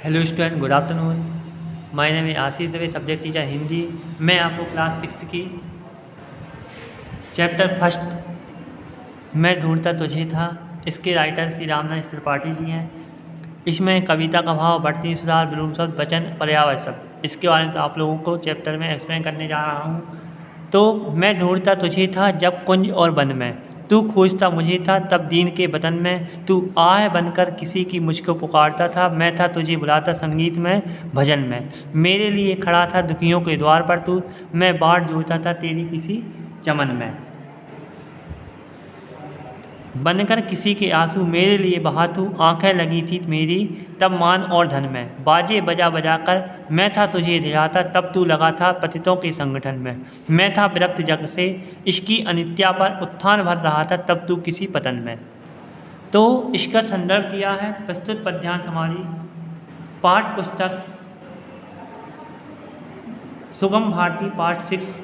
Hello student, good afternoon. My name है आशीष Dave, subject teacher Hindi. मैं आपको क्लास 6 की चैप्टर फर्स्ट मैं ढूंढता तुझे था, इसके राइटर श्री रामनाथ त्रिपाठी जी हैं। इसमें कविता का भाव, बढ़ती सुधार, विलोम शब्द, वचन, पर्यायवाची शब्द, इसके बारे में तो आप लोगों को चैप्टर में एक्सप्लेन करने जा रहा हूँ। तो मैं ढूंढता तुझे था जब कुंज और वन में, तू खोजता मुझे था तब दीन के वतन में, तू आह बनकर किसी की मुझको पुकारता था, मैं था तुझे बुलाता संगीत में, भजन में, मेरे लिए खड़ा था दुखियों के द्वार पर तू, मैं बाट जोहता था तेरी किसी चमन में, बनकर किसी के आंसू मेरे लिए बहा तू, आंखें लगी थी मेरी तब मान और धन में, बाजे बजा बजा कर मैं था तुझे रिझाता, तब तू लगा था पतितों के संगठन में, मैं था विरक्त जग से इसकी अनित्या पर उत्थान भर रहा था, तब तू किसी पतन में। तो इसका संदर्भ दिया है प्रस्तुत पद्यांश हमारी पाठ पुस्तक सुगम भारती पाठ 6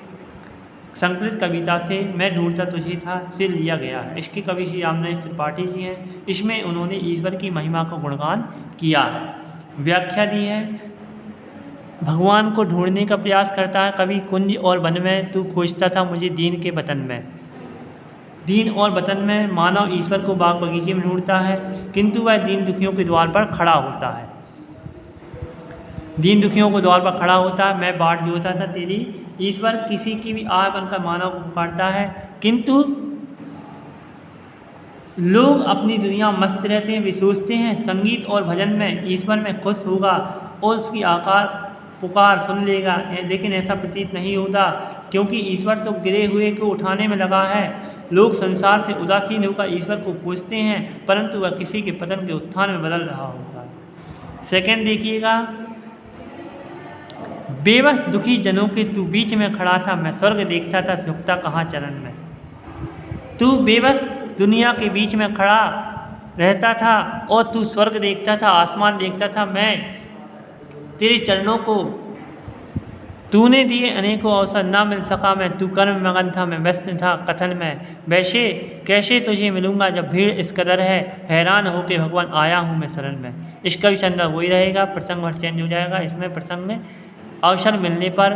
संकलित कविता से मैं ढूंढता तुझे था से लिया गया है। इसके कवि श्री रामनाथ त्रिपाठी जी हैं। इसमें उन्होंने ईश्वर की महिमा का गुणगान किया है। व्याख्या दी है, भगवान को ढूंढने का प्रयास करता है कवि कुंज और वन में, तू खोजता था मुझे दीन के वतन में। दीन और वतन में मानव ईश्वर को बाग बगीचे में ढूंढता है, किंतु वह दीन दुखियों के द्वार पर खड़ा होता है। दीन दुखियों को द्वार पर खड़ा होता है, मैं बाट जोहता था तेरी। ईश्वर किसी की भी आह बनकर मानव को पुकारता है, किंतु लोग अपनी दुनिया मस्त रहते हैं, वे सोचते हैं संगीत और भजन में ईश्वर में खुश होगा और उसकी आकार पुकार सुन लेगा, लेकिन ऐसा प्रतीत नहीं होता, क्योंकि ईश्वर तो गिरे हुए को उठाने में लगा है। लोग संसार से उदासीन होकर ईश्वर को खोजते हैं, परंतु वह किसी के पतन के उत्थान में बदल रहा होता है। सेकंड देखिएगा, बेबस दुखी जनों के तू बीच में खड़ा था, मैं स्वर्ग देखता था झुकता कहाँ चरण में। तू बेबस दुनिया के बीच में खड़ा रहता था और तू स्वर्ग देखता था, आसमान देखता था, मैं तेरे चरणों को तूने दिए अनेकों अवसर ना मिल सका मैं, तू कर्म में मगन था मैं व्यस्त था कथन में, वैसे कैसे तुझे मिलूंगा जब भीड़ इस कदर है, हैरान होके भगवान आया हूँ मैं शरण में। इसका भी संदर्भ वही रहेगा, प्रसंग भर चेंज हो जाएगा। इसमें प्रसंग में अवसर मिलने पर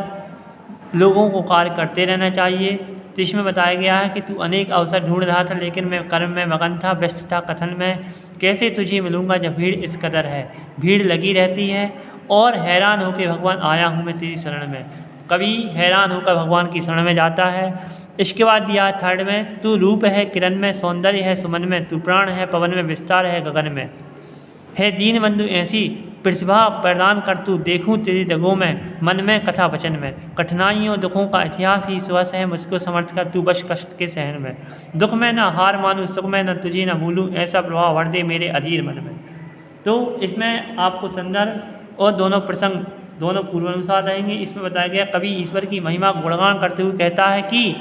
लोगों को कार्य करते रहना चाहिए। तो इसमें बताया गया है कि तू अनेक अवसर ढूंढ रहा था, लेकिन मैं कर्म में मगन था, व्यस्त था कथन में, कैसे तुझे मिलूंगा जब भीड़ इस कदर है। भीड़ लगी रहती है और हैरान होकर भगवान आया हूँ मैं तेरी शरण में। कभी हैरान होकर भगवान की शरण में जाता है। इसके बाद दिया थर्ड में, तू रूप है किरण में, सौंदर्य है सुमन में, तू प्राण है पवन में, विस्तार है गगन में, है दीन बंधु ऐसी प्रतिभा प्रदान कर तू, देखूं तेरी दगों में, मन में कथा वचन में, कठिनाइयों दुखों का इतिहास ही सुबह है, मुझको समर्थ कर तू बश कष्ट के सहन में, दुख में न हार मानूं, सुख में न तुझे न भूलूं, ऐसा प्रभाव भर दे मेरे अधीर मन में। तो इसमें आपको संदर्भ और दोनों प्रसंग दोनों पूर्वानुसार रहेंगे। इसमें बताया गया कवि ईश्वर की महिमा गुणगान करते हुए कहता है कि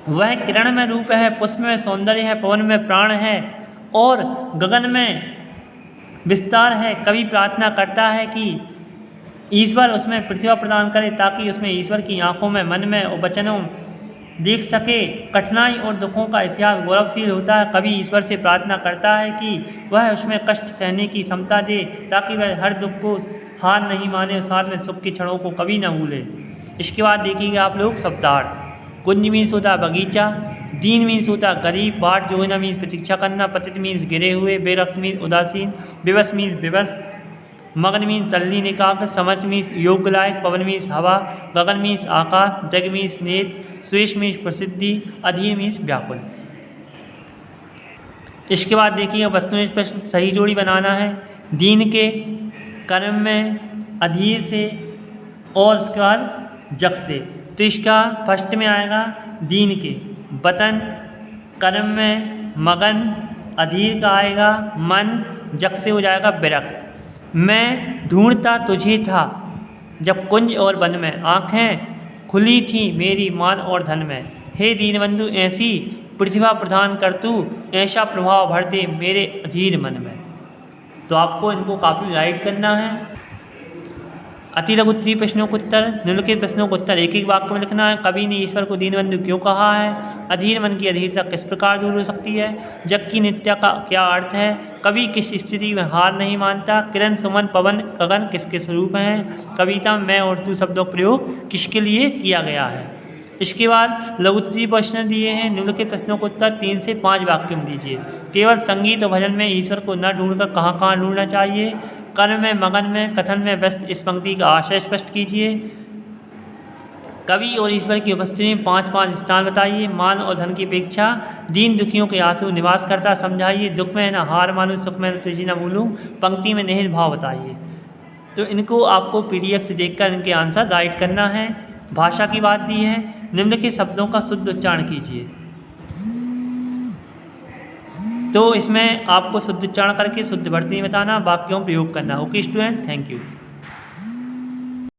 वह किरण में रूप है, पुष्प में सौंदर्य है, पवन में प्राण है और गगन में विस्तार है। कवि प्रार्थना करता है कि ईश्वर उसमें प्रतिभा प्रदान करे, ताकि उसमें ईश्वर की आंखों में, मन में और वचनों देख सके। कठिनाई और दुखों का इतिहास गौरवशील होता है। कवि ईश्वर से प्रार्थना करता है कि वह उसमें कष्ट सहने की क्षमता दे, ताकि वह हर दुख को हार नहीं माने और साथ में सुख की क्षणों को कभी न भूले। इसके बाद देखिएगा आप लोग शब्दार्थ। कुंज मीन्स होता है बगीचा, दीन मीन्स होता है गरीब, बाट जोहना मीन्स प्रतीक्षा करना, पतित मीन्स गिरे हुए, बेरक्त मीन्स उदासीन, विवश मीन्स विवश, मगन मीन्स तल्लीन एकाग्र, समझ मीन्स योग्य लायक, पवन मीन्स हवा, गगन मीन्स आकाश, जग मीन्स नेत्र, सुयश मीन्स प्रसिद्धि, अधीर मीन्स व्याकुल। इसके बाद देखिए वस्तुनिष्ठ प्रश्न सही जोड़ी बनाना है। दीन के कर्म में, अधीर से और उसके बाद जग से। तो इसका फर्स्ट में आएगा दीन के, वतन कर्म में, मगन अधीर का आएगा, मन जग से हो जाएगा विरक्त। मैं ढूंढता तुझे था जब कुंज और वन में, आँखें खुली थी मेरी मान और धन में, हे दीनबंधु ऐसी प्रतिभा प्रदान कर तू, ऐसा प्रभाव भर दे मेरे अधीर मन में। तो आपको इनको काफ़ी राइट करना है। अति लघु उत्तरीय प्रश्नों का उत्तर, निम्नलिखित प्रश्नों का उत्तर एक एक वाक्य में लिखना है। कवि ने ईश्वर को दीनबंधु क्यों कहा है? अधीर मन की अधीरता किस प्रकार दूर हो सकती है? जग की नित्या का क्या अर्थ है? कवि किस स्थिति में हार नहीं मानता? किरण, सुमन, पवन, गगन किसके स्वरूप हैं? कविता में मैं और तू शब्दों का प्रयोग किसके लिए किया गया है? इसके बाद लघु उत्तरीय प्रश्न दिए हैं। निम्नलिखित प्रश्नों का उत्तर 3 से 5 वाक्य में दीजिए। केवल संगीत और भजन में ईश्वर को न ढूंढकर कहाँ कहाँ ढूंढना चाहिए? कर्म में, मगन में, कथन में व्यस्त इस पंक्ति का आशय स्पष्ट कीजिए। कवि और ईश्वर की उपस्थिति में 5-5 स्थान बताइए। मान और धन की अपेक्षा दीन दुखियों के आंसू निवास करता समझाइए। दुख में न हार मानूं, सुख में न तुझी न भूलूं, पंक्ति में निहित भाव बताइए। तो इनको आपको PDF से देखकर इनके आंसर राइट करना है। भाषा की बात दी है, निम्नलिखित शब्दों का शुद्ध उच्चारण कीजिए। तो इसमें आपको शुद्ध उच्चारण करके शुद्ध वर्तनी बताना, वाक्यों प्रयोग करना। Okay student, thank you.